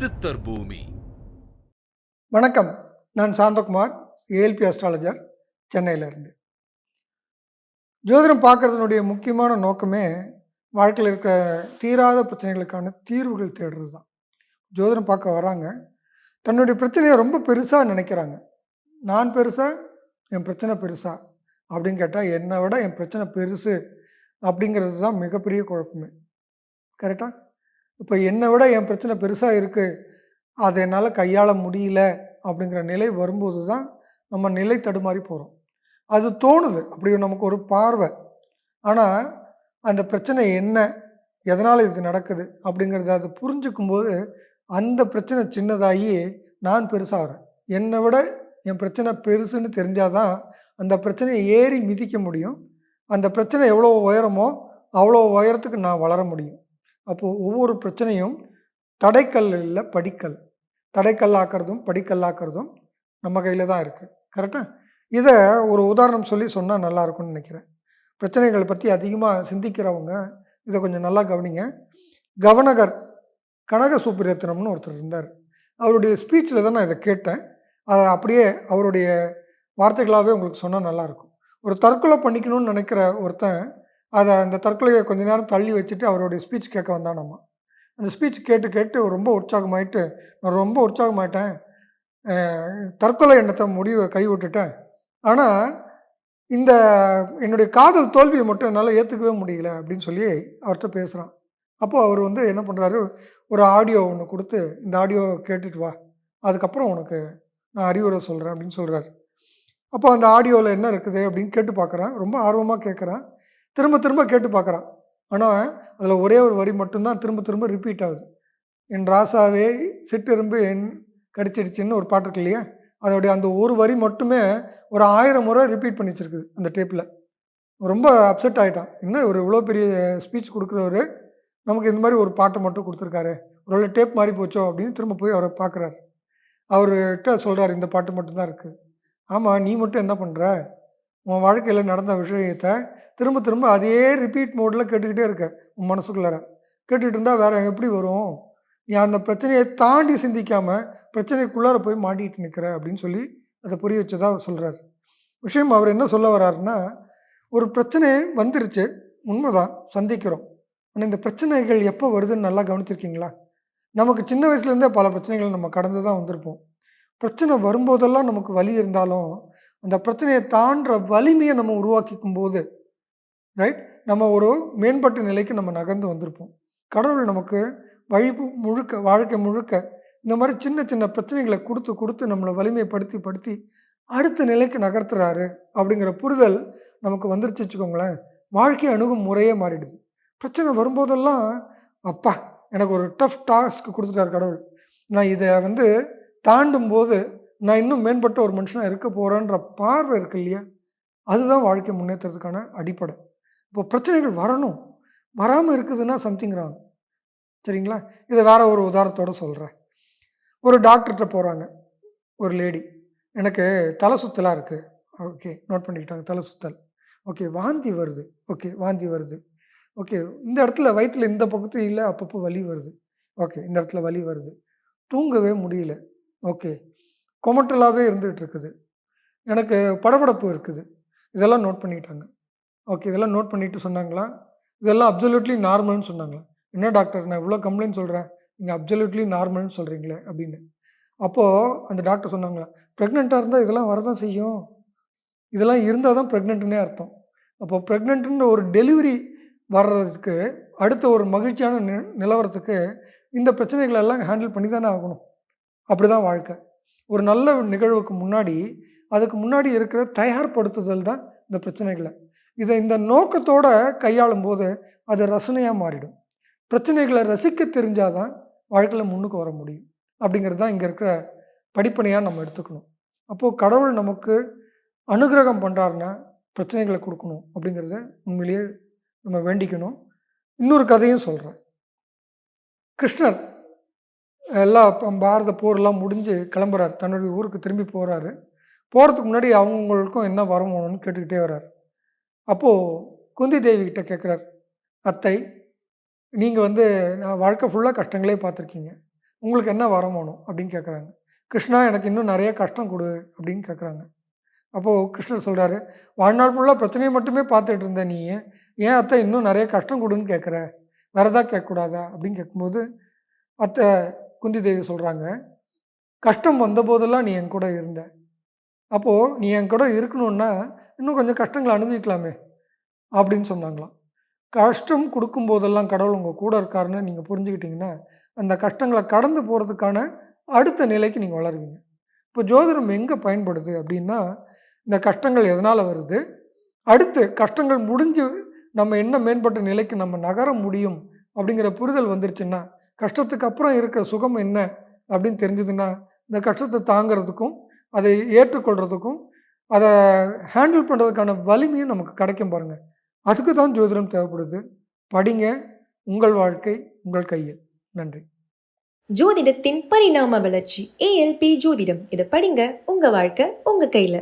சித்தர் பூமி. வணக்கம், நான் சாந்தகுமார், ஏஎல்பி அஸ்ட்ராலஜர், சென்னையிலேருந்து. ஜோதிடம் பார்க்குறதுனுடைய முக்கியமான நோக்கமே வாழ்க்கையில் இருக்க தீராத பிரச்சனைகளுக்கான தீர்வுகள் தேடுறது தான். ஜோதிடம் பார்க்க வராங்க, தன்னுடைய பிரச்சனையை ரொம்ப பெருசாக நினைக்கிறாங்க. நான் பெருசா, என் பிரச்சனை பெருசா அப்படின்னு கேட்டால், என்னை விட என் பிரச்சனை பெருசு அப்படிங்கிறது தான் மிகப்பெரிய குழப்பமே. கரெக்டாக? இப்போ என்னை விட என் பிரச்சனை பெருசாக இருக்குது, அதை என்னால் கையாள முடியல அப்படிங்கிற நிலை வரும்போது தான் நம்ம நிலை தடுமாறி போகிறோம். அது தோணுது, அப்படி நமக்கு ஒரு பார்வை. ஆனால் அந்த பிரச்சனை என்ன, எதனால் இது நடக்குது அப்படிங்கிறத அது புரிஞ்சுக்கும்போது அந்த பிரச்சனை சின்னதாகி நான் பெருசாகிறேன். என்னை விட என் பிரச்சனை பெருசுன்னு தெரிஞ்சால் தான் அந்த பிரச்சனையை ஏறி மிதிக்க முடியும். அந்த பிரச்சனை எவ்வளோ உயரமோ அவ்வளோ உயரத்துக்கு நான் வளர முடியும். அப்போது ஒவ்வொரு பிரச்சனையும் தடைக்கல் இல்லை, படிக்கல். தடைக்கல்லாக்கிறதும் படிக்கல்லாக்கிறதும் நம்ம கையில் தான் இருக்குது. கரெக்டாக? இதை ஒரு உதாரணம் சொல்லி சொன்னால் நல்லாயிருக்கும்னு நினைக்கிறேன். பிரச்சனைகளை பற்றி அதிகமாக சிந்திக்கிறவங்க இதை கொஞ்சம் நல்லா கவனிங்க. கவர்னர் கனக சுப்புரத்னம்னு ஒருத்தர் இருந்தார். அவருடைய ஸ்பீச்சில் தான் நான் இதை கேட்டேன். அதை அப்படியே அவருடைய வார்த்தைகளாகவே உங்களுக்கு சொன்னால் நல்லாயிருக்கும். ஒரு தற்கொலை பண்ணிக்கணும்னு நினைக்கிற ஒருத்தன் அந்த தற்கொலையை கொஞ்ச நேரம் தள்ளி வச்சுட்டு அவருடைய ஸ்பீச் கேட்க வந்தான். நம்ம அந்த ஸ்பீச் கேட்டு கேட்டு ரொம்ப உற்சாகமாயிட்டு, நான் ரொம்ப உற்சாகமாயிட்டேன், தற்கொலை எண்ணத்தை முடிவை கைவிட்டுட்டேன், ஆனால் இந்த என்னுடைய காதல் தோல்வியை மட்டும் என்னால் ஏற்றுக்கவே முடியல அப்படின்னு சொல்லி அவர்கிட்ட பேசுகிறான். அப்போது அவர் என்ன பண்ணுறாரு, ஒரு ஆடியோ ஒன்று கொடுத்து, இந்த ஆடியோ கேட்டுட்டு வா, அதுக்கப்புறம் உனக்கு நான் அறிவுரை சொல்கிறேன் அப்படின்னு சொல்கிறார். அப்போ அந்த ஆடியோவில் என்ன இருக்குது அப்படின்னு கேட்டு பார்க்குறான். ரொம்ப ஆர்வமாக கேட்குறான், திரும்ப திரும்ப கேட்டு பார்க்குறான். ஆனால் அதில் ஒரே ஒரு வரி மட்டும்தான் திரும்ப திரும்ப ரிப்பீட் ஆகுது. என் ராசாவே சிட்டெரும்பு என் கடிச்சிடுச்சின்னு ஒரு பாட்டு இருக்கு இல்லையா, அதோடைய அந்த ஒரு வரி மட்டுமே ஒரு 1000 முறை ரிப்பீட் பண்ணி வச்சுருக்குது அந்த டேப்பில். ரொம்ப அப்செட் ஆகிட்டான். என்ன ஒரு இவ்வளோ பெரிய ஸ்பீச் கொடுக்குறவர் நமக்கு இந்த மாதிரி ஒரு பாட்டை மட்டும் கொடுத்துருக்காரு, ஒரு டேப் மாதிரி போச்சோ அப்படின்னு திரும்ப போய் அவரை பார்க்குறாரு. அவர்கிட்ட சொல்கிறார், இந்த பாட்டு மட்டும்தான் இருக்குது. ஆமாம், நீ மட்டும் என்ன பண்ணுற, உன் வாழ்க்கையில் நடந்த விஷயத்தை திரும்ப திரும்ப அதே ரிப்பீட் மோடில் கேட்டுக்கிட்டே இருக்க, உன் மனசுக்குள்ளார கேட்டுக்கிட்டு இருந்தால் வேறு எப்படி வரும், நீ அந்த பிரச்சனையை தாண்டி சிந்திக்காமல் பிரச்சனைக்குள்ளார போய் மாட்டிகிட்டு நிற்கிற அப்படின்னு சொல்லி அதை புரிய வச்சதா சொல்கிறார். விஷயம் அவர் என்ன சொல்ல வர்றாருன்னா, ஒரு பிரச்சனை வந்துருச்சு, உண்மைதான், சந்திக்கிறோம். ஆனால் இந்த பிரச்சனைகள் எப்போ வருதுன்னு நல்லா கவனிச்சிருக்கீங்களா? நமக்கு சின்ன வயசுலேருந்தே பல பிரச்சனைகள் நம்ம கடந்து தான் வந்திருப்போம். பிரச்சனை வரும்போதெல்லாம் நமக்கு வலி இருந்தாலும் அந்த பிரச்சனையை தாண்டுற வலிமையை நம்ம உருவாக்கிக்கும் போது ரைட், நம்ம ஒரு மேம்பட்ட நிலைக்கு நம்ம நகர்ந்து வந்திருப்போம். கடவுள் நமக்கு வழி முழுக்க, வாழ்க்கை முழுக்க இந்த மாதிரி சின்ன சின்ன பிரச்சனைகளை கொடுத்து கொடுத்து நம்மளை வலிமைப்படுத்தி படுத்தி அடுத்த நிலைக்கு நகர்த்துறாரு அப்படிங்கிற புரிதல் நமக்கு வந்துருச்சு வச்சுக்கோங்களேன். வாழ்க்கை அணுகும் முறையே மாறிடுது. பிரச்சனை வரும்போதெல்லாம் அப்பா எனக்கு ஒரு டஃப் டாஸ்க் கொடுத்துட்டாரு கடவுள், நான் இதை தாண்டும் போது நான் இன்னும் மேம்பட்ட ஒரு மனுஷனாக இருக்க போகிறேன்ற பார்வை இருக்கு இல்லையா, அதுதான் வாழ்க்கை முன்னேற்றத்துக்கான அடிப்படை. இப்போ பிரச்சனைகள் வரணும், வராமல் இருக்குதுன்னா சம்திங் ராங். சரிங்களா? இதை வேறு ஒரு உதாரணத்தோடு சொல்கிறேன். ஒரு டாக்டர்கிட்ட போகிறாங்க ஒரு லேடி, எனக்கு தலை சுத்தலாக இருக்குது. ஓகே, நோட் பண்ணிக்கிட்டாங்க, தலை சுத்தல். ஓகே, வாந்தி வருது. ஓகே, வாந்தி வருது. ஓகே, இந்த இடத்துல வயிற்றில் இந்த பக்கத்தும் இல்லை, அப்பப்போ வலி வருது. ஓகே, இந்த இடத்துல வலி வருது. தூங்கவே முடியல. ஓகே, கொமட்டலாகவே இருந்துகிட்டு இருக்குது. எனக்கு படபடப்பு இருக்குது. இதெல்லாம் நோட் பண்ணிட்டாங்க. ஓகே, இதெல்லாம் நோட் பண்ணிவிட்டு சொன்னாங்களா, இதெல்லாம் அப்சல்யூட்லி நார்மல்னு சொன்னாங்களா. என்ன டாக்டர், நான் இவ்வளோ கம்ப்ளைண்ட் சொல்கிறேன், நீங்கள் அப்சல்யூட்லி நார்மல்னு சொல்கிறீங்களே அப்படின்னு. அப்போது அந்த டாக்டர் சொன்னாங்களா, ப்ரெக்னெண்ட்டாக இருந்தால் இதெல்லாம் வரதான் செய்யும், இதெல்லாம் இருந்தால் தான் ப்ரெக்னென்ட்னே அர்த்தம். அப்போ ப்ரெக்னென்ட்ன்ற ஒரு டெலிவரி வர்றதுக்கு அடுத்த ஒரு மகிழ்ச்சியான நிலவரத்துக்கு இந்த பிரச்சனைகளை எல்லாம் ஹேண்டில் பண்ணி தானே ஆகணும். அப்படி தான் வாழ்க்கை. ஒரு நல்ல நிகழ்வுக்கு முன்னாடி அதுக்கு முன்னாடி இருக்கிற தயார்படுத்துதல் தான் இந்த பிரச்சனைகளை. இதை இந்த நோக்கத்தோடு கையாளும் போது அது ரசனையாக மாறிடும். பிரச்சனைகளை ரசிக்க தெரிஞ்சால் தான் வாழ்க்கையில் முன்னுக்கு வர முடியும் அப்படிங்கிறது தான் இங்கே இருக்கிற படிப்பனையாக நம்ம எடுத்துக்கணும். அப்போது கடவுள் நமக்கு அனுகிரகம் பண்ணுறாருன்னா பிரச்சனைகளை கொடுக்கணும் அப்படிங்கிறத உண்மையிலேயே நம்ம வேண்டிக்கணும். இன்னொரு கதையும் சொல்கிறேன். கிருஷ்ணர் எல்லா பாரத போரெல்லாம் முடிஞ்சு கிளம்புறாரு, தன்னுடைய ஊருக்கு திரும்பி போகிறாரு. போகிறதுக்கு முன்னாடி அவங்களுக்கும் என்ன வரணும்னு கேட்டுக்கிட்டே வர்றார். அப்போது குந்தி தேவி கிட்ட கேட்குறார், அத்தை, நீங்கள் நான் வாழ்க்கை ஃபுல்லாக கஷ்டங்களே பார்த்துருக்கீங்க, உங்களுக்கு என்ன வரம் வேணும் அப்படின்னு கேட்குறாங்க. கிருஷ்ணா எனக்கு இன்னும் நிறைய கஷ்டம் கொடு அப்படின்னு கேட்குறாங்க. அப்போது கிருஷ்ணர் சொல்கிறாரு, வாழ்நாள் ஃபுல்லாக பிரச்சனையை மட்டுமே பார்த்துட்டு இருந்த நீ ஏன் அத்தை இன்னும் நிறைய கஷ்டம் கொடுன்னு கேட்குற, வேறு எதாவது கேட்கக்கூடாதா அப்படின்னு கேட்கும்போது அத்தை குந்தி தேவி சொல்கிறாங்க, கஷ்டம் வந்தபோதெல்லாம் நீ என் கூட இருந்த, அப்போது நீ என் கூட இருக்கணுன்னா இன்னும் கொஞ்சம் கஷ்டங்களை அனுபவிக்கலாமே அப்படின்னு சொன்னாங்களாம். கஷ்டம் கொடுக்கும்போதெல்லாம் கடவுள் உங்கள் கூட இருக்காருன்னு நீங்கள் புரிஞ்சுக்கிட்டிங்கன்னா அந்த கஷ்டங்களை கடந்து போகிறதுக்கான அடுத்த நிலைக்கு நீங்கள் வளருவீங்க. இப்போ ஜோதிடம் எங்கே பயன்படுது அப்படின்னா, இந்த கஷ்டங்கள் எதனால் வருது, அடுத்து கஷ்டங்கள் முடிஞ்சு நம்ம என்ன மேம்பட்ட நிலைக்கு நம்ம நகர முடியும் அப்படிங்கிற புரிதல் வந்துருச்சுன்னா, கஷ்டத்துக்கு அப்புறம் இருக்கிற சுகம் என்ன அப்படின்னு தெரிஞ்சதுன்னா, இந்த கஷ்டத்தை தாங்கிறதுக்கும் அதை ஏற்றுக்கொள்கிறதுக்கும் அதை ஹேண்டில் பண்ணுறதுக்கான வலிமையும் நமக்கு கிடைக்கும் பாருங்கள். அதுக்கு தான் ஜோதிடம் தேவைப்படுது. படிங்க, உங்கள் வாழ்க்கை உங்கள் கையில். நன்றி. ஜோதிடத்தின் பரிணாம வளர்ச்சி ALP ஜோதிடம். இதை படிங்க, உங்க வாழ்க்கை உங்க கையில.